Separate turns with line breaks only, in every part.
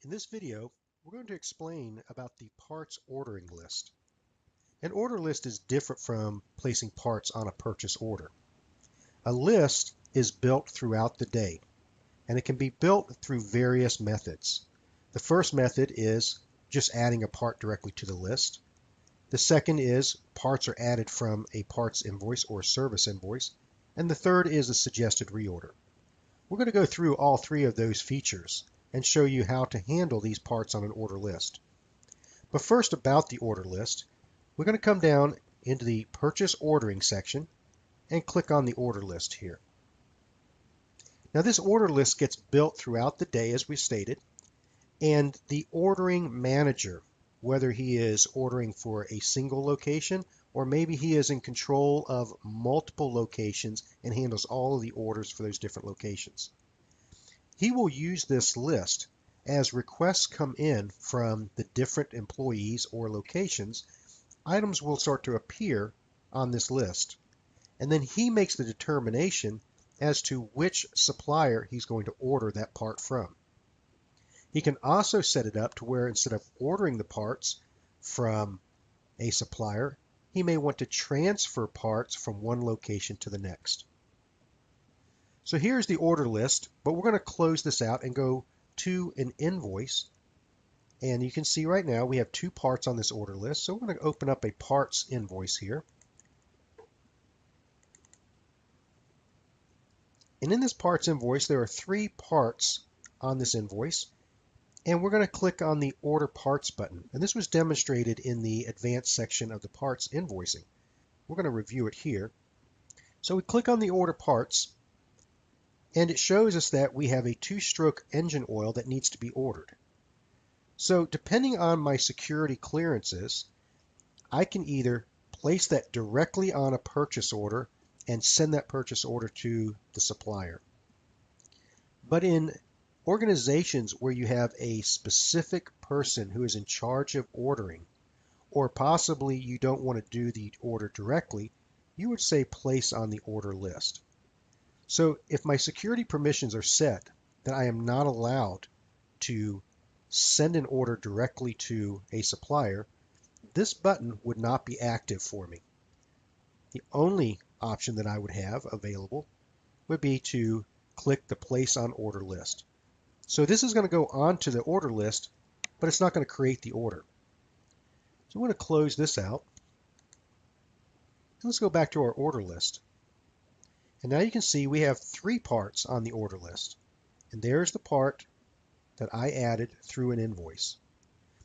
In this video, we're going to explain about the parts ordering list. An order list is different from placing parts on a purchase order. A list is built throughout the day, and it can be built through various methods. The first method is just adding a part directly to the list. The second is parts are added from a parts invoice or service invoice. And the third is a suggested reorder. We're going to go through all three of those features and show you how to handle these parts on an order list. But first, about the order list, we're going to come down into the purchase ordering section and click on the order list here. Now this order list gets built throughout the day as we stated, and the ordering manager, whether he is ordering for a single location or maybe he is in control of multiple locations and handles all of the orders for those different locations. He will use this list as requests come in from the different employees or locations. Items will start to appear on this list, and then he makes the determination as to which supplier he's going to order that part from. He can also set it up to where instead of ordering the parts from a supplier, he may want to transfer parts from one location to the next. So here's the order list, but we're going to close this out and go to an invoice. And you can see right now we have two parts on this order list. So we're going to open up a parts invoice here. And in this parts invoice, there are three parts on this invoice. And we're going to click on the Order Parts button. And this was demonstrated in the advanced section of the parts invoicing. We're going to review it here. So we click on the Order Parts, and it shows us that we have a two-stroke engine oil that needs to be ordered. So depending on my security clearances, I can either place that directly on a purchase order and send that purchase order to the supplier. But in organizations where you have a specific person who is in charge of ordering, or possibly you don't want to do the order directly, you would say place on the order list. So if my security permissions are set, then I am not allowed to send an order directly to a supplier, this button would not be active for me. The only option that I would have available would be to click the Place on Order list. So this is going to go onto the order list, but it's not going to create the order. So I'm going to close this out. Let's go back to our order list. And now you can see we have three parts on the order list. And there's the part that I added through an invoice.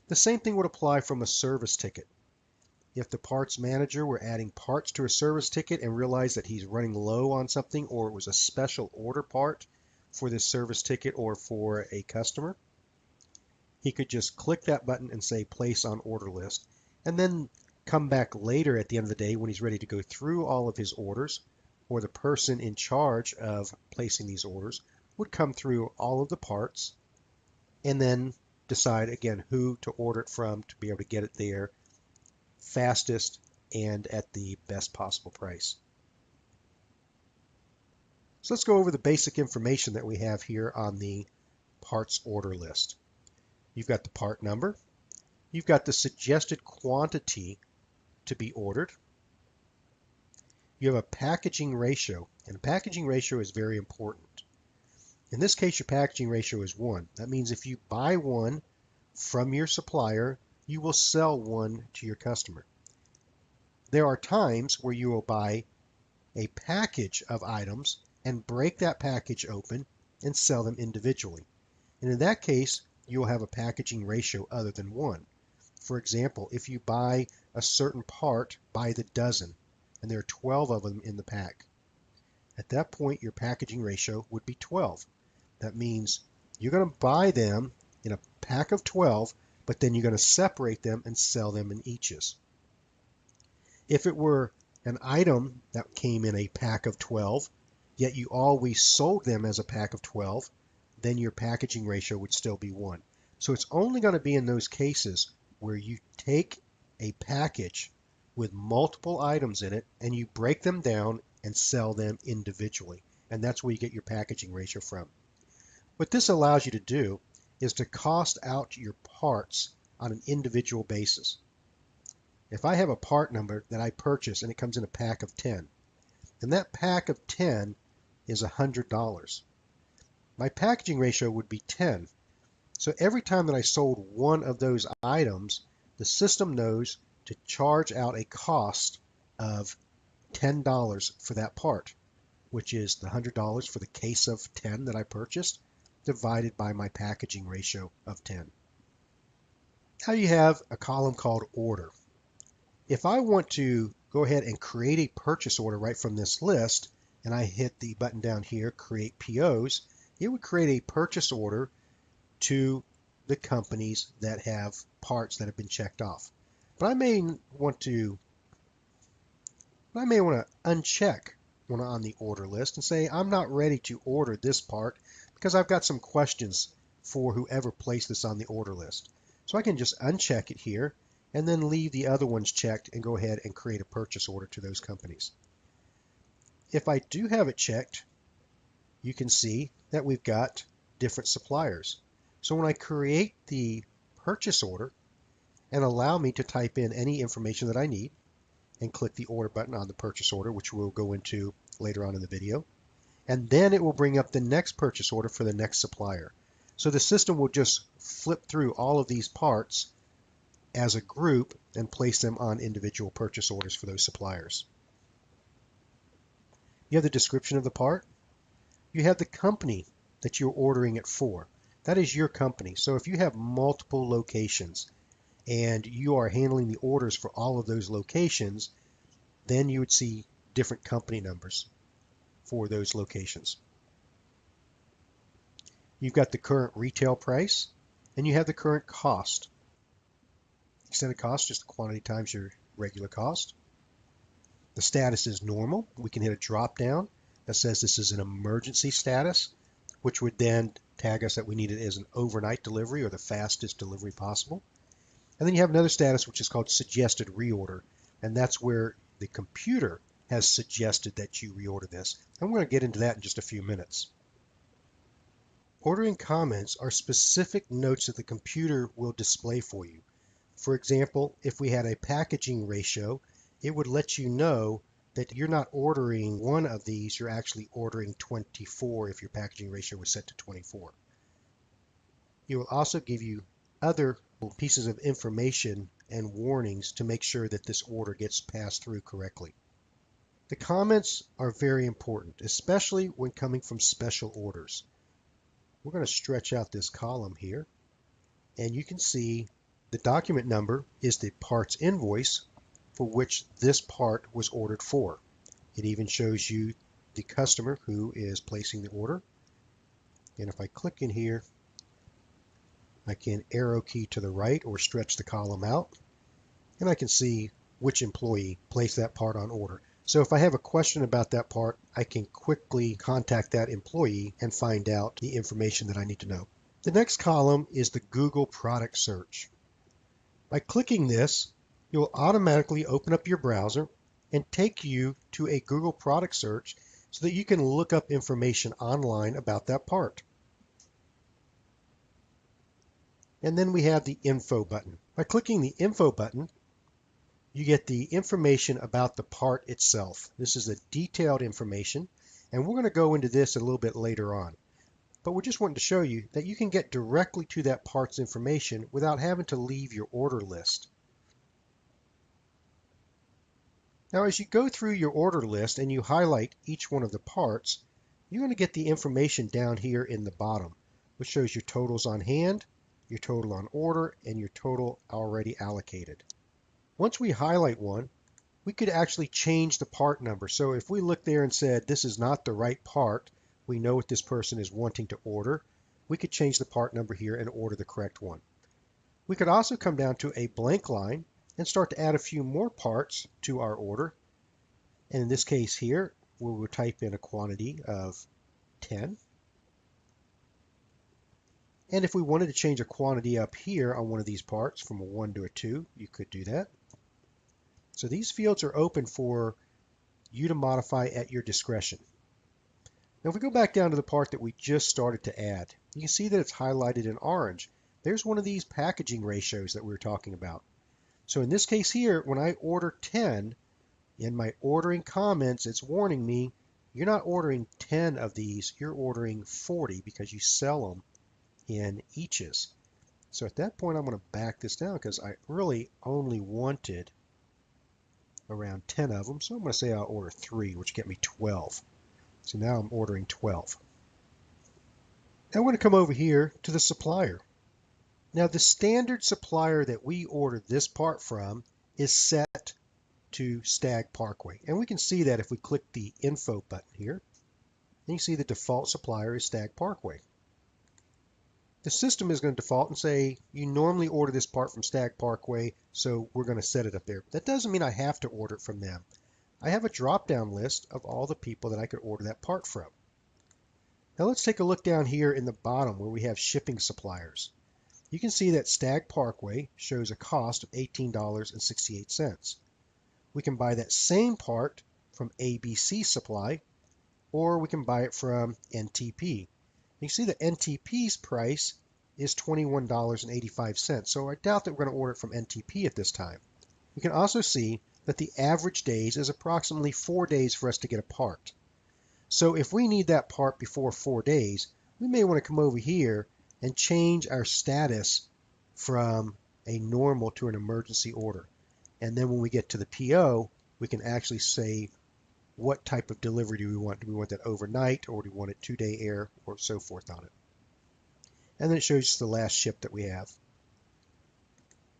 The same thing would apply from a service ticket. If the parts manager were adding parts to a service ticket and realized that he's running low on something, or it was a special order part for this service ticket or for a customer, he could just click that button and say Place on Order list, and then come back later at the end of the day when he's ready to go through all of his orders, or the person in charge of placing these orders would come through all of the parts and then decide again who to order it from to be able to get it there fastest and at the best possible price. So let's go over the basic information that we have here on the parts order list. You've got the part number, you've got the suggested quantity to be ordered, you have a packaging ratio, and a packaging ratio is very important. In this case, your packaging ratio is 1. That means if you buy one from your supplier, you will sell one to your customer. There are times where you will buy a package of items and break that package open and sell them individually. And in that case, you will have a packaging ratio other than 1. For example, if you buy a certain part by the dozen, and there are 12 of them in the pack, at that point your packaging ratio would be 12. That means you're going to buy them in a pack of 12, but then you're going to separate them and sell them in eaches. If it were an item that came in a pack of 12, yet you always sold them as a pack of 12, then your packaging ratio would still be 1. So it's only going to be in those cases where you take a package with multiple items in it and you break them down and sell them individually. And that's where you get your packaging ratio from. What this allows you to do is to cost out your parts on an individual basis. If I have a part number that I purchase and it comes in a pack of 10, and that pack of 10 is $100, my packaging ratio would be 10. So every time that I sold one of those items, the system knows to charge out a cost of $10 for that part, which is the $100 for the case of 10 that I purchased, divided by my packaging ratio of 10. Now you have a column called order. If I want to go ahead and create a purchase order right from this list, and I hit the button down here, create POs, it would create a purchase order to the companies that have parts that have been checked off. But I may want to uncheck one on the order list and say I'm not ready to order this part because I've got some questions for whoever placed this on the order list. So I can just uncheck it here and then leave the other ones checked and go ahead and create a purchase order to those companies. If I do have it checked, you can see that we've got different suppliers. So when I create the purchase order and allow me to type in any information that I need and click the order button on the purchase order, which we'll go into later on in the video, and then it will bring up the next purchase order for the next supplier. So the system will just flip through all of these parts as a group and place them on individual purchase orders for those suppliers. You have the description of the part. You have the company that you're ordering it for. That is your company. So if you have multiple locations and you are handling the orders for all of those locations, then you would see different company numbers for those locations. You've got the current retail price and you have the current cost. Extended cost, just the quantity times your regular cost. The status is normal. We can hit a drop down that says this is an emergency status, which would then tag us that we need it as an overnight delivery or the fastest delivery possible. And then you have another status which is called suggested reorder, and that's where the computer has suggested that you reorder this. And we're going to get into that in just a few minutes. Ordering comments are specific notes that the computer will display for you. For example, if we had a packaging ratio, it would let you know that you're not ordering one of these, you're actually ordering 24 if your packaging ratio was set to 24. It will also give you other pieces of information and warnings to make sure that this order gets passed through correctly. The comments are very important, especially when coming from special orders. We're going to stretch out this column here, and you can see the document number is the parts invoice for which this part was ordered for. It even shows you the customer who is placing the order. And if I click in here, I can arrow key to the right or stretch the column out, and I can see which employee placed that part on order. So if I have a question about that part, I can quickly contact that employee and find out the information that I need to know. The next column is the Google product search. By clicking this, you'll automatically open up your browser and take you to a Google product search so that you can look up information online about that part. And then we have the info button. By clicking the info button, you get the information about the part itself. This is the detailed information, and we're going to go into this a little bit later on. But we're just wanting to show you that you can get directly to that part's information without having to leave your order list. Now, as you go through your order list and you highlight each one of the parts, you're going to get the information down here in the bottom, which shows your totals on hand, your total on order, and your total already allocated. Once we highlight one, we could actually change the part number. So if we look there and said, this is not the right part, we know what this person is wanting to order, we could change the part number here and order the correct one. We could also come down to a blank line and start to add a few more parts to our order. And in this case here, we will type in a quantity of 10. And if we wanted to change a quantity up here on one of these parts from a 1 to a 2, you could do that. So these fields are open for you to modify at your discretion. Now, if we go back down to the part that we just started to add, you can see that it's highlighted in orange. There's one of these packaging ratios that we were talking about. So in this case here, when I order 10, in my ordering comments, it's warning me, you're not ordering 10 of these, you're ordering 40 because you sell them in eaches. So at that point, I'm going to back this down because I really only wanted around 10 of them. So I'm going to say I'll order 3, which get me 12. So now I'm ordering 12. Now I'm going to come over here to the supplier. Now the standard supplier that we ordered this part from is set to Stagg Parkway. And we can see that if we click the info button here. And you see the default supplier is Stagg Parkway. The system is going to default and say, you normally order this part from Stagg Parkway, so we're going to set it up there. That doesn't mean I have to order it from them. I have a drop-down list of all the people that I could order that part from. Now let's take a look down here in the bottom where we have shipping suppliers. You can see that Stagg Parkway shows a cost of $18.68. We can buy that same part from ABC Supply, or we can buy it from NTP. You see that NTP's price is $21.85, so I doubt that we're going to order it from NTP at this time. We can also see that the average days is approximately 4 days for us to get a part. So if we need that part before 4 days, we may want to come over here and change our status from a normal to an emergency order. And then when we get to the PO, we can actually say what type of delivery do we want. Do we want that overnight, or do we want it 2-day air, or so forth on it. And then it shows us the last ship that we have.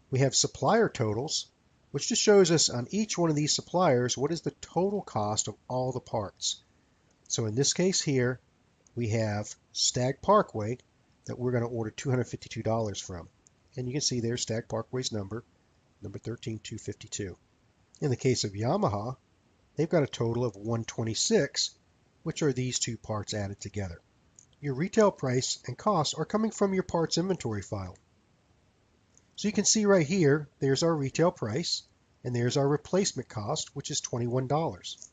We have supplier totals, which just shows us on each one of these suppliers what is the total cost of all the parts. So in this case here, we have Stagg Parkway that we're going to order $252 from. And you can see there's Stagg Parkway's number 13252. In the case of Yamaha, they've got a total of 126, which are these two parts added together. Your retail price and costs are coming from your parts inventory file. So you can see right here, there's our retail price, and there's our replacement cost, which is $21.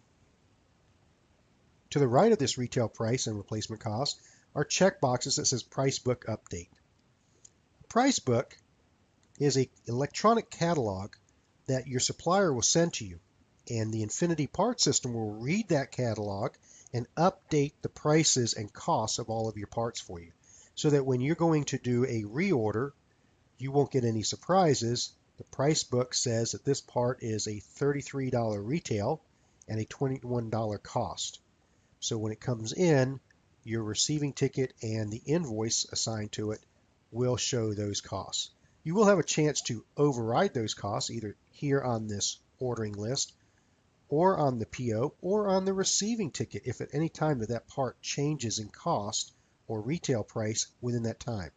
To the right of this retail price and replacement cost are check boxes that says Price Book Update. A price book is an electronic catalog that your supplier will send to you, and the Infinity Part System will read that catalog and update the prices and costs of all of your parts for you, so that when you're going to do a reorder, you won't get any surprises. The price book says that this part is a $33 retail and a $21 cost. So when it comes in, your receiving ticket and the invoice assigned to it will show those costs. You will have a chance to override those costs either here on this ordering list, or on the PO, or on the receiving ticket if at any time that part changes in cost or retail price within that time.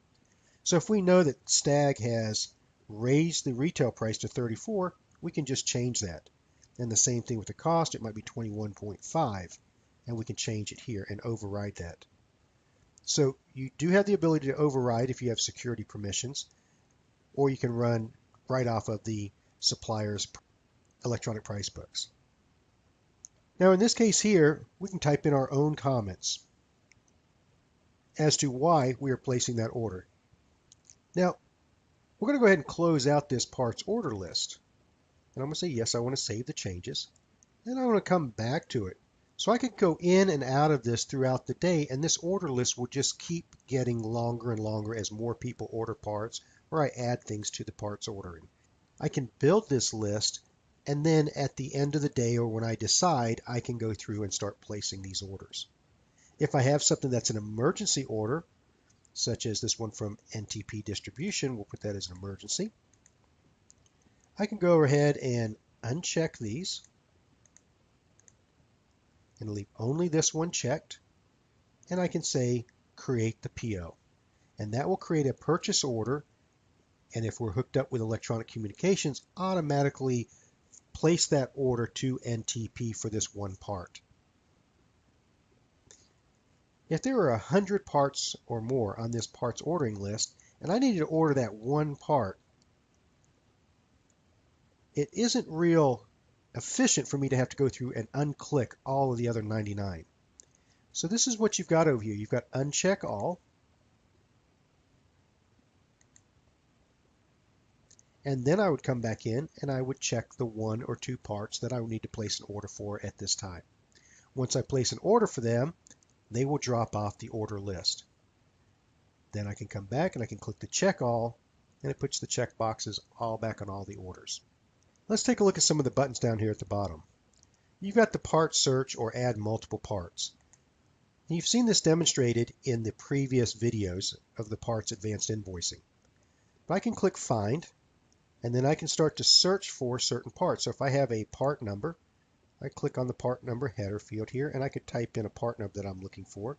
So if we know that Stagg has raised the retail price to $34, we can just change that. And the same thing with the cost, it might be $21.5, and we can change it here and override that. So you do have the ability to override if you have security permissions, or you can run right off of the supplier's electronic price books. Now in this case here, we can type in our own comments as to why we are placing that order. Now, we're going to go ahead and close out this parts order list. And I'm going to say, yes, I want to save the changes. Then I want to come back to it. So I could go in and out of this throughout the day, and this order list will just keep getting longer and longer as more people order parts, or I add things to the parts ordering. I can build this list, and then at the end of the day, or when I decide, I can go through and start placing these orders. If I have something that's an emergency order, such as this one from NTP Distribution, we'll put that as an emergency. I can go ahead and uncheck these and leave only this one checked, and I can say create the PO, and that will create a purchase order, and if we're hooked up with electronic communications, automatically place that order to NTP for this one part. If there are 100 parts or more on this parts ordering list, and I needed to order that one part, it isn't real efficient for me to have to go through and unclick all of the other 99. So this is what you've got over here. You've got uncheck all, and then I would come back in and I would check the 1 or 2 parts that I would need to place an order for at this time. Once I place an order for them, they will drop off the order list. Then I can come back and I can click the check all, and it puts the check boxes all back on all the orders. Let's take a look at some of the buttons down here at the bottom. You've got the part search or add multiple parts. You've seen this demonstrated in the previous videos of the Parts Advanced Invoicing. But I can click find, and then I can start to search for certain parts. So if I have a part number, I click on the part number header field here, and I could type in a part number that I'm looking for.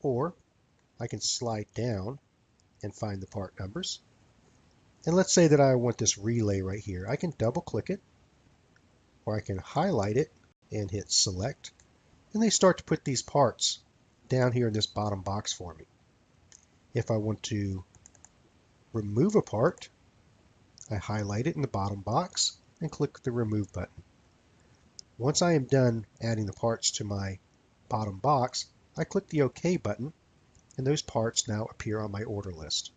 Or I can slide down and find the part numbers. And let's say that I want this relay right here. I can double click it, or I can highlight it and hit select. And they start to put these parts down here in this bottom box for me. If I want to remove a part, I highlight it in the bottom box and click the remove button. Once I am done adding the parts to my bottom box, I click the OK button, and those parts now appear on my order list.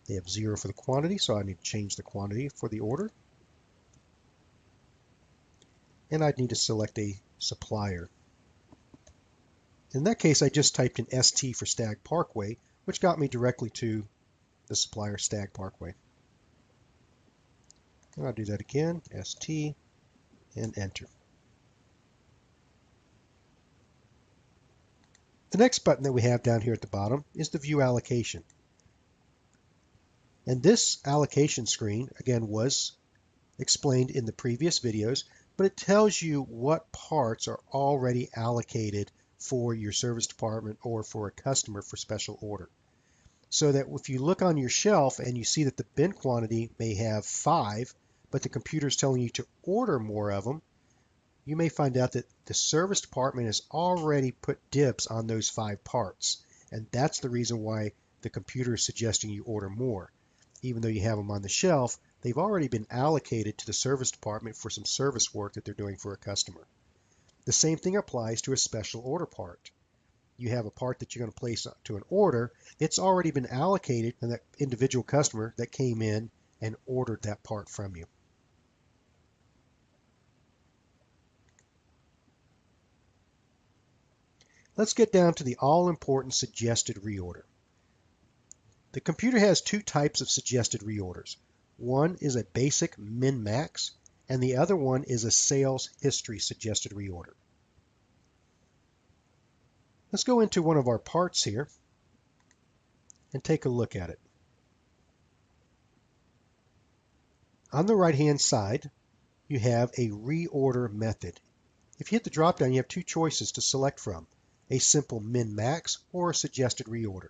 They have 0 for the quantity, so I need to change the quantity for the order. And I'd need to select a supplier. In that case, I just typed in ST for Stagg Parkway, which got me directly to the supplier Stagg Parkway. And I'll do that again, ST, and enter. The next button that we have down here at the bottom is the View Allocation. And this allocation screen, again, was explained in the previous videos, but it tells you what parts are already allocated for your service department or for a customer for special order. So that if you look on your shelf and you see that the bin quantity may have 5, but the computer is telling you to order more of them, you may find out that the service department has already put dibs on those 5 parts. And that's the reason why the computer is suggesting you order more. Even though you have them on the shelf, they've already been allocated to the service department for some service work that they're doing for a customer. The same thing applies to a special order part. You have a part that you're going to place to an order, it's already been allocated to that individual customer that came in and ordered that part from you. Let's get down to the all-important suggested reorder. The computer has 2 types of suggested reorders. One is a basic min-max, and the other one is a sales history suggested reorder. Let's go into one of our parts here and take a look at it. On the right-hand side, you have a reorder method. If you hit the drop-down, you have 2 choices to select from, a simple min-max or a suggested reorder.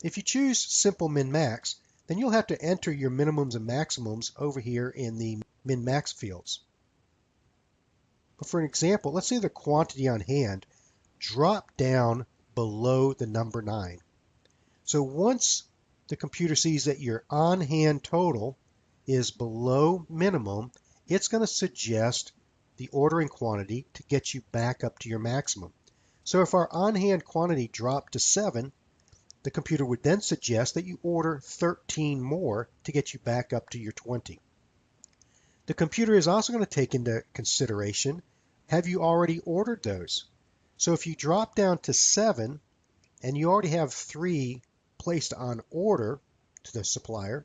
If you choose simple min-max, then you'll have to enter your minimums and maximums over here in the min-max fields. But for an example, let's say the quantity on hand dropped down below the number 9. So once the computer sees that your on-hand total is below minimum, it's going to suggest the ordering quantity to get you back up to your maximum. So if our on-hand quantity dropped to 7, the computer would then suggest that you order 13 more to get you back up to your 20. The computer is also going to take into consideration, have you already ordered those? So if you drop down to 7 and you already have 3 placed on order to the supplier,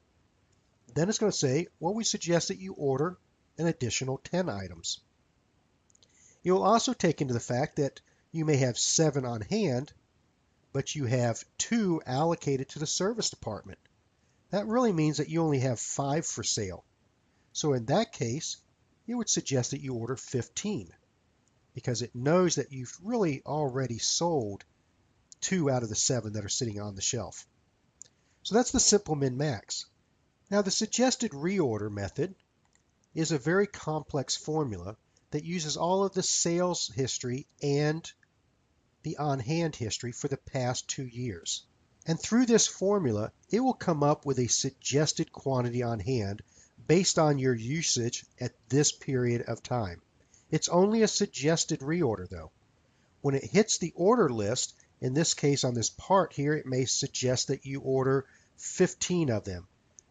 then it's going to say, well, we suggest that you order an additional 10 items. It will also take into the fact that you may have 7 on hand, but you have 2 allocated to the service department. That really means that you only have 5 for sale. So in that case, it would suggest that you order 15 because it knows that you've really already sold 2 out of the 7 that are sitting on the shelf. So that's the simple min-max. Now the suggested reorder method is a very complex formula that uses all of the sales history and the on-hand history for the past 2 years. And through this formula, it will come up with a suggested quantity on hand based on your usage at this period of time. It's only a suggested reorder though. when it hits the order list, in this case on this part here, it may suggest that you order 15 of them.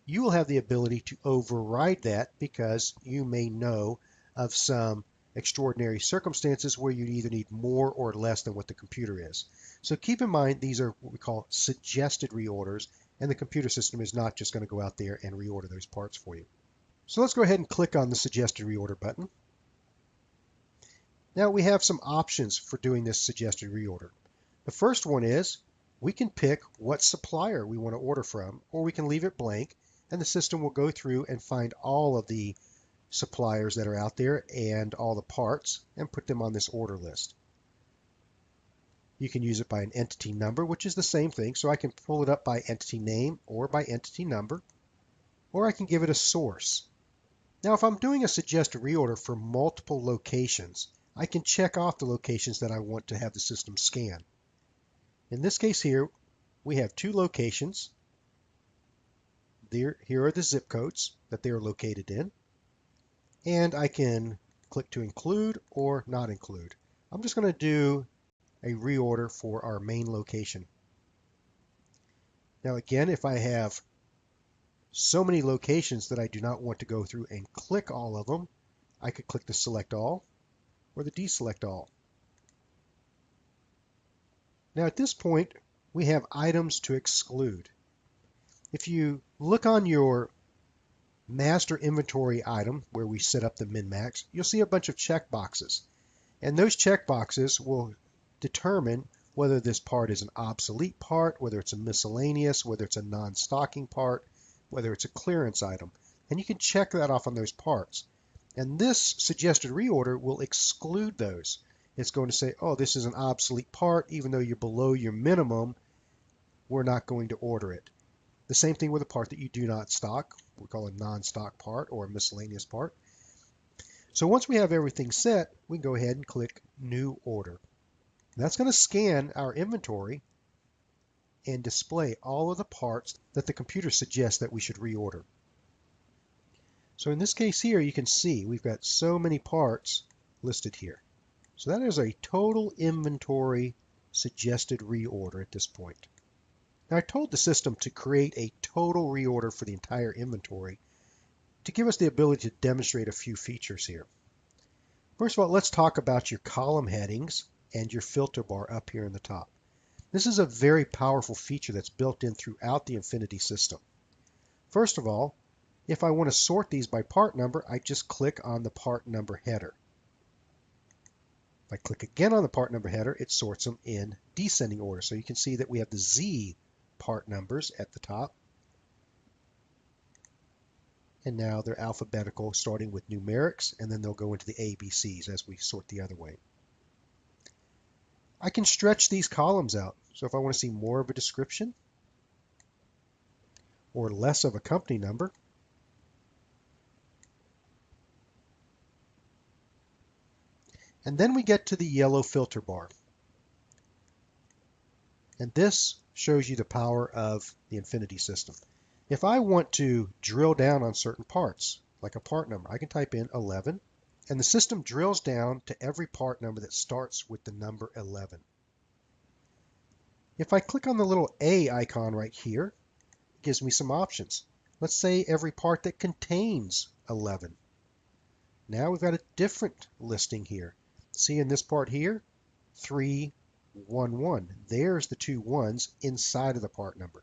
You will have the ability to override that because you may know of some extraordinary circumstances where you either need more or less than what the computer is. So keep in mind these are what we call suggested reorders, and the computer system is not just going to go out there and reorder those parts for you. So let's go ahead and click on the suggested reorder button. Now we have some options for doing this suggested reorder. The first one is we can pick what supplier we want to order from, or we can leave it blank and the system will go through and find all of the suppliers that are out there and all the parts and put them on this order list. You can use it by an entity number, which is the same thing. So I can pull it up by entity name or by entity number, or I can give it a source. Now, if I'm doing a suggested reorder for multiple locations, I can check off the locations that I want to have the system scan. In this case here, we have 2 locations. Here are the zip codes that they are located in. And I can click to include or not include. I'm just going to do a reorder for our main location. Now again, if I have so many locations that I do not want to go through and click all of them, I could click the select all or the deselect all. Now at this point, we have items to exclude. If you look on your master inventory item where we set up the min-max, you'll see a bunch of check boxes. And those check boxes will determine whether this part is an obsolete part, whether it's a miscellaneous, whether it's a non-stocking part, whether it's a clearance item. And you can check that off on those parts. And this suggested reorder will exclude those. It's going to say, oh, this is an obsolete part, even though you're below your minimum, we're not going to order it. The same thing with a part that you do not stock. We call a non-stock part or a miscellaneous part. So once we have everything set, we can go ahead and click New Order. That's going to scan our inventory and display all of the parts that the computer suggests that we should reorder. So in this case here, you can see we've got so many parts listed here. So that is a total inventory suggested reorder at this point. Now I told the system to create a total reorder for the entire inventory to give us the ability to demonstrate a few features here. First of all, let's talk about your column headings and your filter bar up here in the top. This is a very powerful feature that's built in throughout the Infinity system. First of all, if I want to sort these by part number, I just click on the part number header. If I click again on the part number header, it sorts them in descending order. So you can see that we have the Z part numbers at the top. And now they're alphabetical, starting with numerics, and then they'll go into the ABCs as we sort the other way. I can stretch these columns out. So if I want to see more of a description or less of a company number, and then we get to the yellow filter bar. And this shows you the power of the Infinity system. If I want to drill down on certain parts, like a part number, I can type in 11, and the system drills down to every part number that starts with the number 11. If I click on the little A icon right here, it gives me some options. Let's say every part that contains 11. Now we've got a different listing here. See in this part here, 311. There's the 2 ones inside of the part number.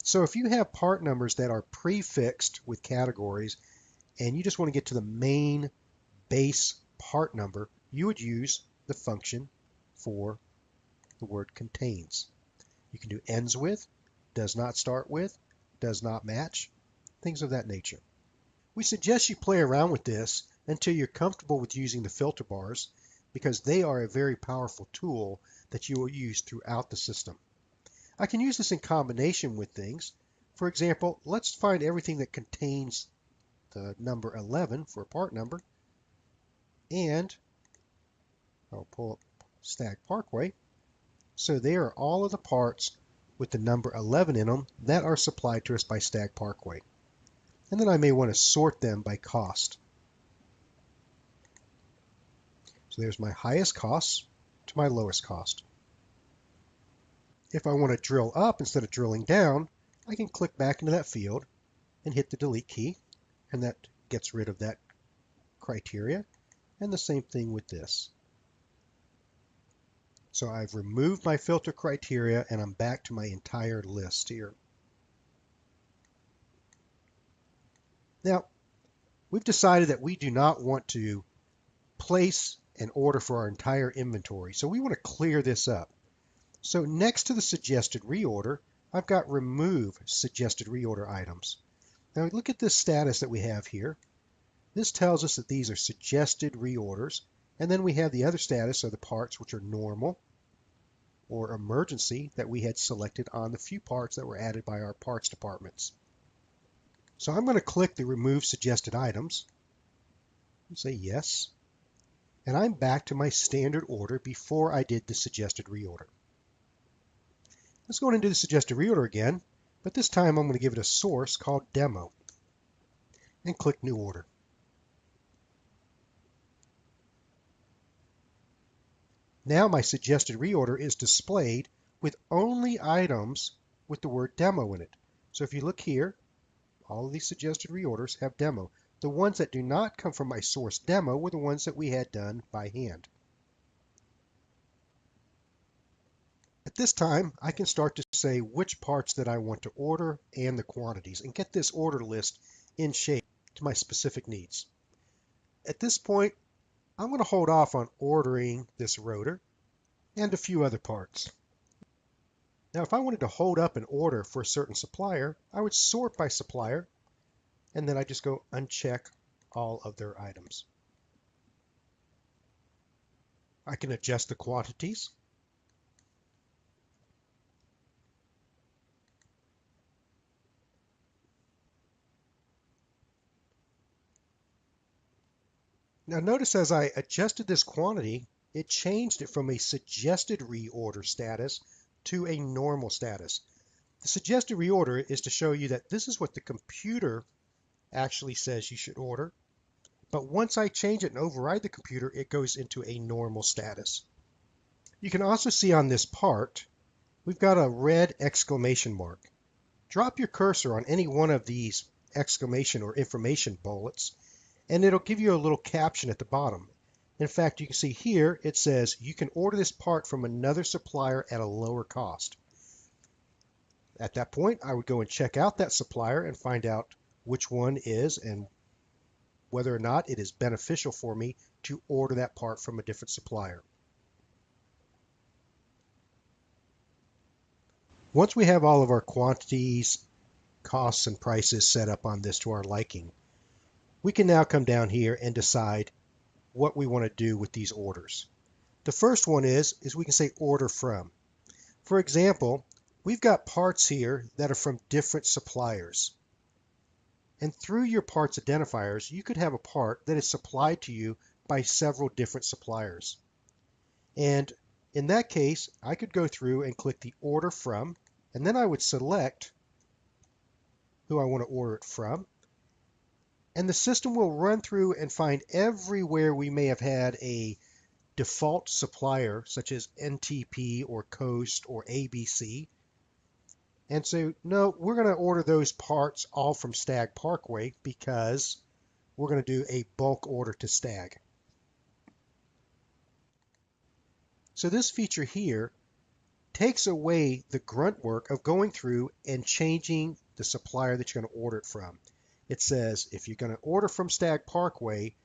So if you have part numbers that are prefixed with categories and you just want to get to the main base part number, you would use the function for the word contains. You can do ends with, does not start with, does not match, things of that nature. We suggest you play around with this until you're comfortable with using the filter bars, because they are a very powerful tool that you will use throughout the system. I can use this in combination with things. For example, let's find everything that contains the number 11 for a part number, and I'll pull up Stagg Parkway. So there are all of the parts with the number 11 in them that are supplied to us by Stagg Parkway. And then I may want to sort them by cost. So there's my highest costs, to my lowest cost. If I want to drill up instead of drilling down, I can click back into that field and hit the delete key, and that gets rid of that criteria. And the same thing with this. So I've removed my filter criteria and I'm back to my entire list here. Now, we've decided that we do not want to place an order for our entire inventory, so we want to clear this up. So next to the suggested reorder, I've got remove suggested reorder items. Now look at this status that we have here. This tells us that these are suggested reorders, and then we have the other status of the parts which are normal or emergency that we had selected on the few parts that were added by our parts departments. So I'm going to click the remove suggested items and say yes, and I'm back to my standard order before I did the suggested reorder. Let's go into the suggested reorder again, but this time I'm going to give it a source called demo and click new order. Now my suggested reorder is displayed with only items with the word demo in it. So if you look here, all of these suggested reorders have demo. The ones that do not come from my source demo were the ones that we had done by hand. At this time, I can start to say which parts that I want to order and the quantities and get this order list in shape to my specific needs. At this point, I'm going to hold off on ordering this rotor and a few other parts. Now, if I wanted to hold up an order for a certain supplier, I would sort by supplier, and then I just go uncheck all of their items. I can adjust the quantities. Now notice as I adjusted this quantity, it changed it from a suggested reorder status to a normal status. The suggested reorder is to show you that this is what the computer actually says you should order. But once I change it and override the computer, it goes into a normal status. You can also see on this part, we've got a red exclamation mark. Drop your cursor on any one of these exclamation or information bullets, and it'll give you a little caption at the bottom. In fact, you can see here, it says you can order this part from another supplier at a lower cost. At that point, I would go and check out that supplier and find out which one is and whether or not it is beneficial for me to order that part from a different supplier. Once we have all of our quantities, costs, and prices set up on this to our liking, we can now come down here and decide what we want to do with these orders. The first one is we can say order from. For example, we've got parts here that are from different suppliers. And through your parts identifiers, you could have a part that is supplied to you by several different suppliers. And in that case, I could go through and click the order from, and then I would select who I want to order it from. And the system will run through and find everywhere we may have had a default supplier, such as NTP or Coast or ABC. And so, no, we're going to order those parts all from Stagg Parkway because we're going to do a bulk order to Stagg. So this feature here takes away the grunt work of going through and changing the supplier that you're going to order it from. It says if you're going to order from Stagg Parkway,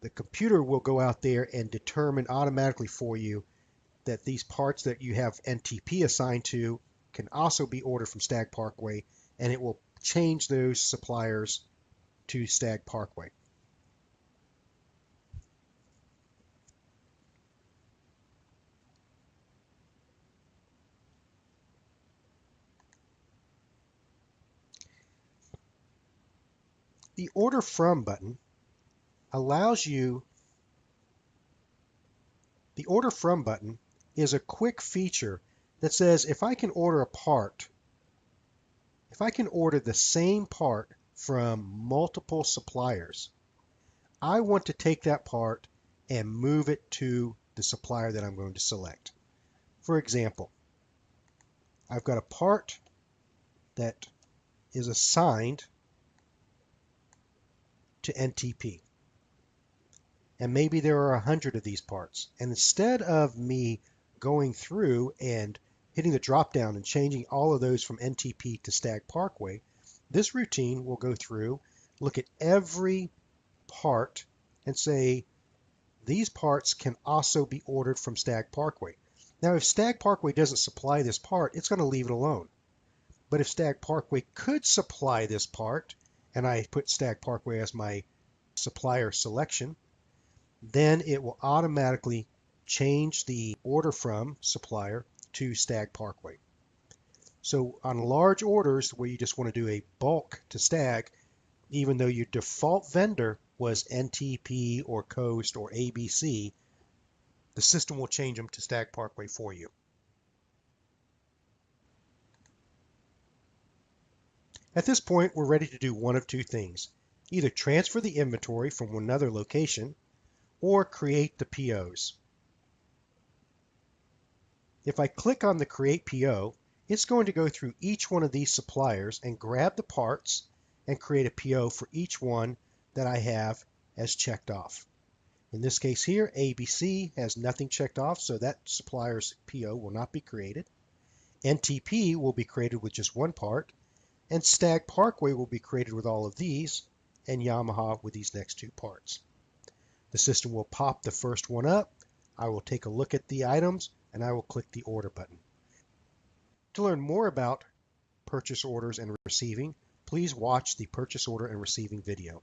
the computer will go out there and determine automatically for you that these parts that you have NTP assigned to can also be ordered from Stagg Parkway, and it will change those suppliers to Stagg Parkway. The Order From button allows you, the Order From button is a quick feature that says if I can order a part, if I can order the same part from multiple suppliers, I want to take that part and move it to the the supplier that I'm going to select. For example, I've got a part that is assigned to NTP. And maybe there are 100 of these parts. And instead of me going through and hitting the drop down and changing all of those from NTP to Stagg Parkway, this routine will go through, look at every part and say, these parts can also be ordered from Stagg Parkway. Now, if Stagg Parkway doesn't supply this part, it's going to leave it alone. But if Stagg Parkway could supply this part, and I put Stagg Parkway as my supplier selection, then it will automatically change the order from supplier to Stagg Parkway. So on large orders where you just want to do a bulk to Stagg, even though your default vendor was NTP or Coast or ABC, the system will change them to Stagg Parkway for you. At this point, we're ready to do one of two things. Either transfer the inventory from another location or create the POs. If I click on the Create PO, it's going to go through each one of these suppliers and grab the parts and create a PO for each one that I have as checked off. In this case here, ABC has nothing checked off, so that supplier's PO will not be created. NTP will be created with just one part, and Stagg Parkway will be created with all of these, and Yamaha with these next two parts. The system will pop the first one up. I will take a look at the items, and I will click the Order button. To learn more about purchase orders and receiving, please watch the purchase order and receiving video.